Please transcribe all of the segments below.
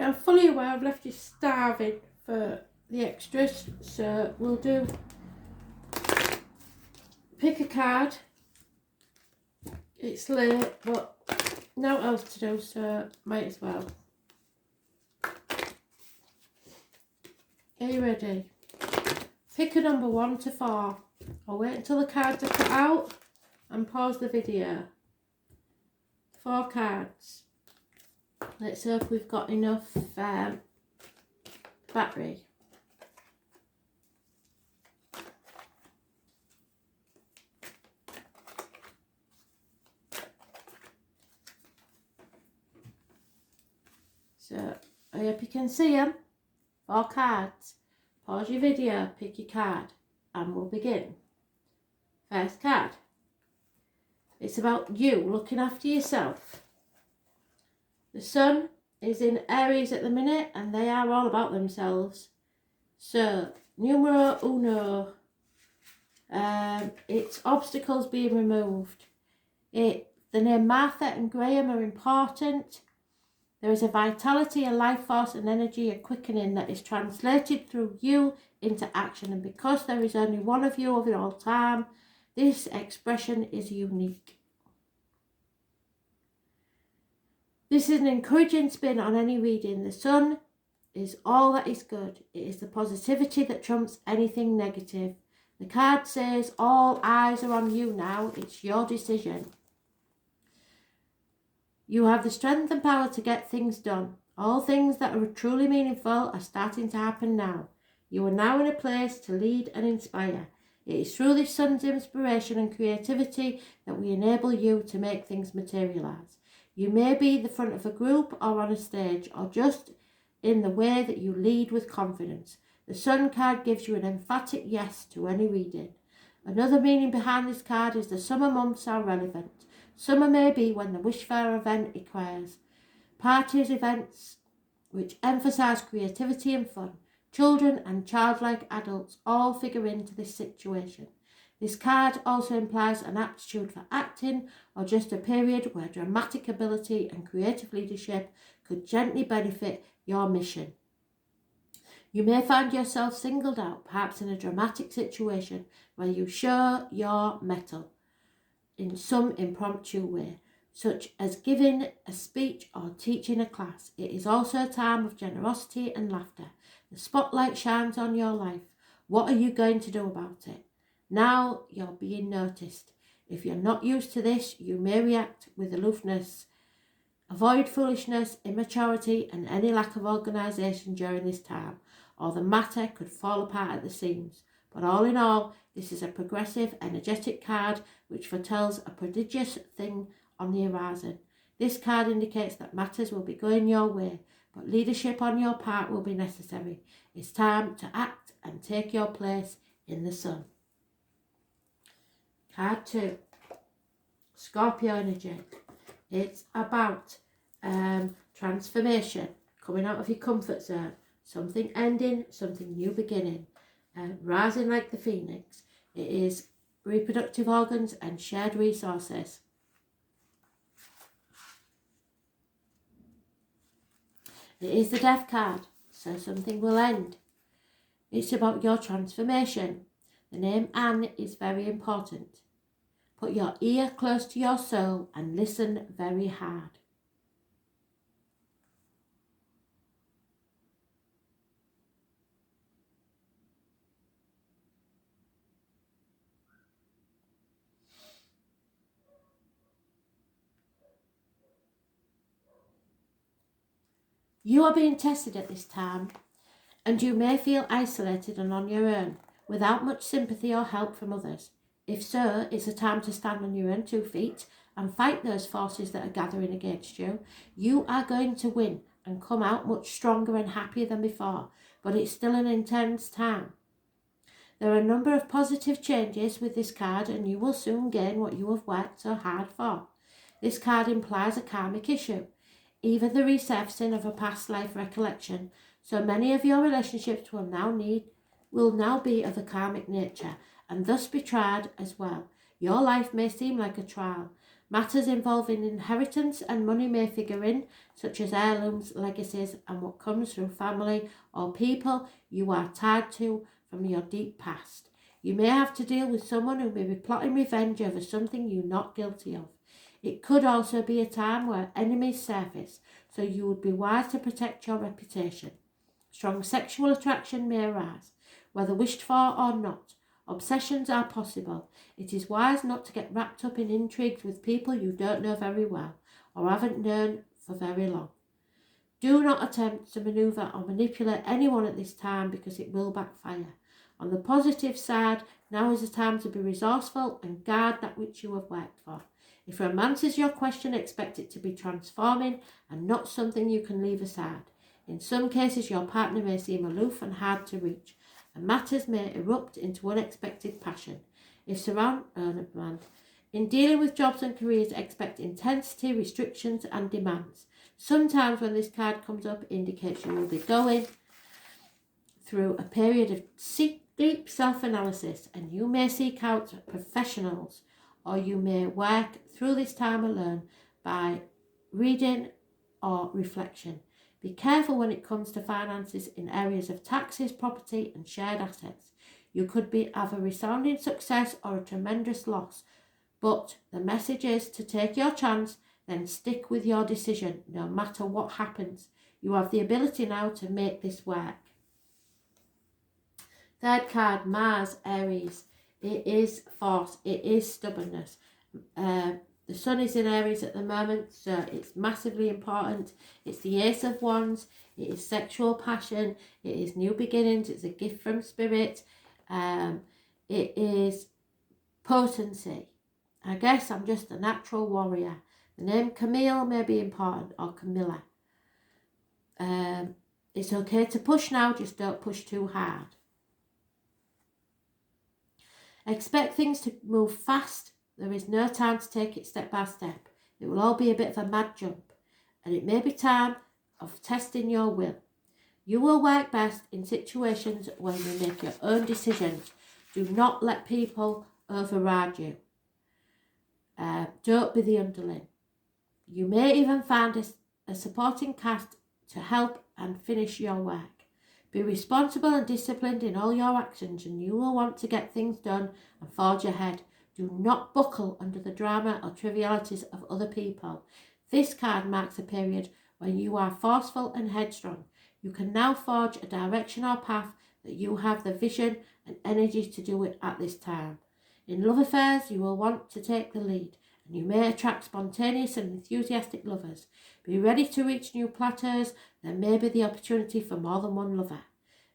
I'm fully aware I've left you starving for the extras, so we'll do pick a card. It's late, but no else to do, so might as well. Are you ready? Pick a number 1 to 4. I'll wait until the cards are cut out and pause the video. 4 cards. Let's hope we've got enough battery. So I hope you can see them. 4 cards. Pause your video, pick your card, and we'll begin. First card. It's about you looking after yourself. The sun is in Aries at the minute, and they are all about themselves. So, numero uno. It's obstacles being removed. The name Martha and Graham are important. There is a vitality, a life force and energy, a quickening that is translated through you into action. And because there is only one of you of all time, this expression is unique. This is an encouraging spin on any reading. The sun is all that is good. It is the positivity that trumps anything negative. The card says all eyes are on you now. It's your decision. You have the strength and power to get things done. All things that are truly meaningful are starting to happen now. You are now in a place to lead and inspire. It is through this sun's inspiration and creativity that we enable you to make things materialise. You may be the front of a group or on a stage, or just in the way that you lead with confidence. The sun card gives you an emphatic yes to any reading. Another meaning behind this card is the summer months are relevant. Summer may be when the wish fair event occurs. Parties, events which emphasise creativity and fun. Children and childlike adults all figure into this situation. This card also implies an aptitude for acting, or just a period where dramatic ability and creative leadership could gently benefit your mission. You may find yourself singled out, perhaps in a dramatic situation where you show your mettle in some impromptu way, such as giving a speech or teaching a class. It is also a time of generosity and laughter. The spotlight shines on your life. What are you going to do about it? Now you're being noticed. If you're not used to this, you may react with aloofness. Avoid foolishness, immaturity, and any lack of organisation during this time, or the matter could fall apart at the seams. But all in all, this is a progressive, energetic card which foretells a prodigious thing on the horizon. This card indicates that matters will be going your way, but leadership on your part will be necessary. It's time to act and take your place in the sun. Card 2, Scorpio energy. It's about transformation, coming out of your comfort zone, something ending, something new beginning. Rising like the phoenix. It is reproductive organs and shared resources. It is the death card, so something will end. It's about your transformation. The name Anne is very important. Put your ear close to your soul and listen very hard. You are being tested at this time, and you may feel isolated and on your own, without much sympathy or help from others. If so, it's a time to stand on your own 2 feet and fight those forces that are gathering against you. You are going to win and come out much stronger and happier than before, but it's still an intense time. There are a number of positive changes with this card, and you will soon gain what you have worked so hard for. This card implies a karmic issue, even the resurfacing of a past life recollection. So many of your relationships will now be of a karmic nature, and thus be tried as well. Your life may seem like a trial, Matters involving inheritance and money may figure in, such as heirlooms, legacies, and what comes through family or people you are tied to from your deep past. You may have to deal with someone who may be plotting revenge over something you're not guilty of. It could also be a time where enemies surface, so you would be wise to protect your reputation. Strong sexual attraction may arise, whether wished for or not. Obsessions are possible. It is wise not to get wrapped up in intrigues with people you don't know very well or haven't known for very long. Do not attempt to maneuver or manipulate anyone at this time because it will backfire. On the positive side, now is the time to be resourceful and guard that which you have worked for. If romance is your question, expect it to be transforming and not something you can leave aside. In some cases, your partner may seem aloof and hard to reach, and matters may erupt into unexpected passion. In dealing with jobs and careers, expect intensity, restrictions and demands. Sometimes when this card comes up, indicates you will be going through a period of deep self-analysis, and you may seek out professionals, or you may work through this time alone by reading or reflection. Be careful when it comes to finances in areas of taxes, property and shared assets. You could have a resounding success or a tremendous loss, but the message is to take your chance, then stick with your decision no matter what happens. You have the ability now to make this work. Third card, Mars, Aries. It is force, it is stubbornness. The sun is in Aries at the moment, so it's massively important. It's the Ace of Wands, it is sexual passion, it is new beginnings, it's a gift from spirit, it is potency. I guess I'm just a natural warrior. The name Camille may be important, or Camilla. It's okay to push now, just don't push too hard. Expect things to move fast. There is no time to take it step by step. It will all be a bit of a mad jump, and it may be time of testing your will. You will work best in situations when you make your own decisions. Do not let people override you. Don't be the underling. You may even find a supporting cast to help and finish your work. Be responsible and disciplined in all your actions, and you will want to get things done and forge ahead. Do not buckle under the drama or trivialities of other people. This card marks a period when you are forceful and headstrong. You can now forge a direction or path that you have the vision and energy to do it at this time. In love affairs, you will want to take the lead, and you may attract spontaneous and enthusiastic lovers. Be ready to reach new plateaus. There may be the opportunity for more than one lover.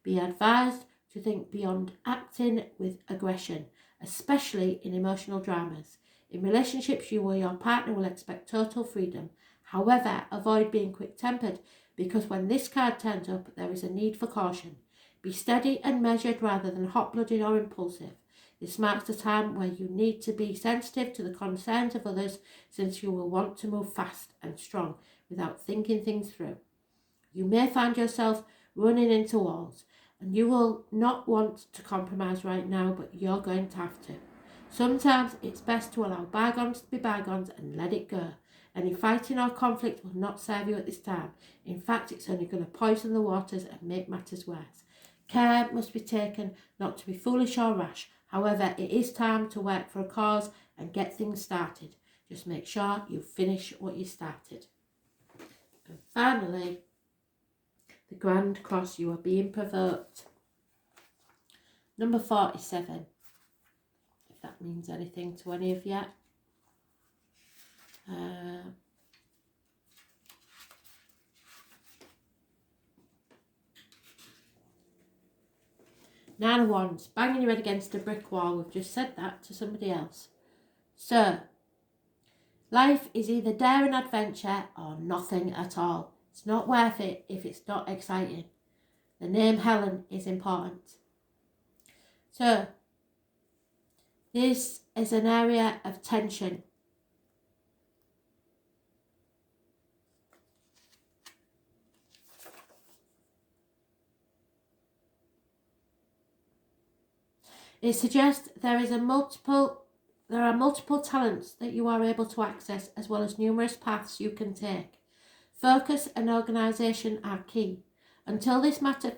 Be advised to think beyond acting with aggression, especially in emotional dramas. In relationships, you or your partner will expect total freedom. However, avoid being quick-tempered, because when this card turns up, there is a need for caution. Be steady and measured rather than hot-blooded or impulsive. This marks a time where you need to be sensitive to the concerns of others, since you will want to move fast and strong without thinking things through. You may find yourself running into walls, and you will not want to compromise right now, but you're going to have to. Sometimes it's best to allow bygones to be bygones and let it go. Any fighting or conflict will not serve you at this time. In fact, it's only going to poison the waters and make matters worse. Care must be taken not to be foolish or rash. However, it is time to work for a cause and get things started. Just make sure you finish what you started. And finally, the Grand Cross, you are being provoked. Number 47, if that means anything to any of you. Nine of Wands, banging your head against a brick wall. We've just said that to somebody else. So, life is either daring adventure or nothing at all. It's not worth it if it's not exciting. The name Helen is important. So, this is an area of tension. It suggests there is a multiple There are multiple talents that you are able to access, as well as numerous paths you can take. Focus and organisation are key. Until this matter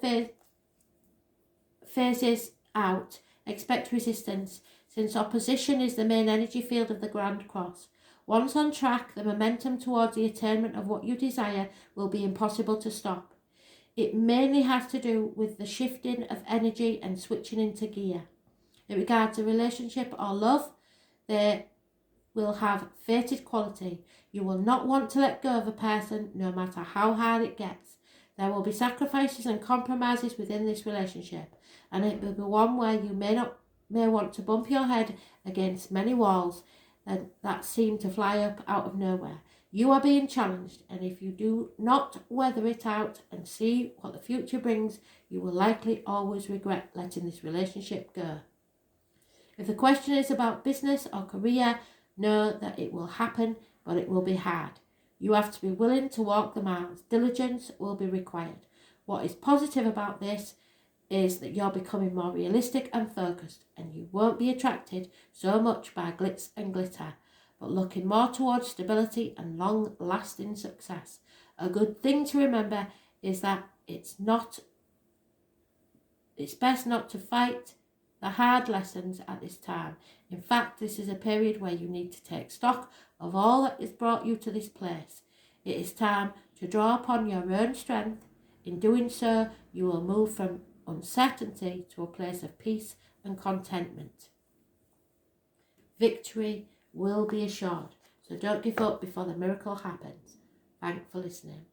phases out, expect resistance, since opposition is the main energy field of the Grand Cross. Once on track, the momentum towards the attainment of what you desire will be impossible to stop. It mainly has to do with the shifting of energy and switching into gear. In regards to relationship or love, they will have fated quality. You will not want to let go of a person, no matter how hard it gets. There will be sacrifices and compromises within this relationship, and it will be one where you may want to bump your head against many walls that seem to fly up out of nowhere. You are being challenged, and if you do not weather it out and see what the future brings, you will likely always regret letting this relationship go. If the question is about business or career, know that it will happen, but it will be hard. You have to be willing to walk the miles. Diligence will be required. What is positive about this is that you're becoming more realistic and focused, and you won't be attracted so much by glitz and glitter, but looking more towards stability and long-lasting success. A good thing to remember is that it's best not to fight the hard lessons at this time. In fact, this is a period where you need to take stock of all that has brought you to this place. It is time to draw upon your own strength. In doing so, you will move from uncertainty to a place of peace and contentment. Victory will be assured, so don't give up before the miracle happens. Thanks for listening.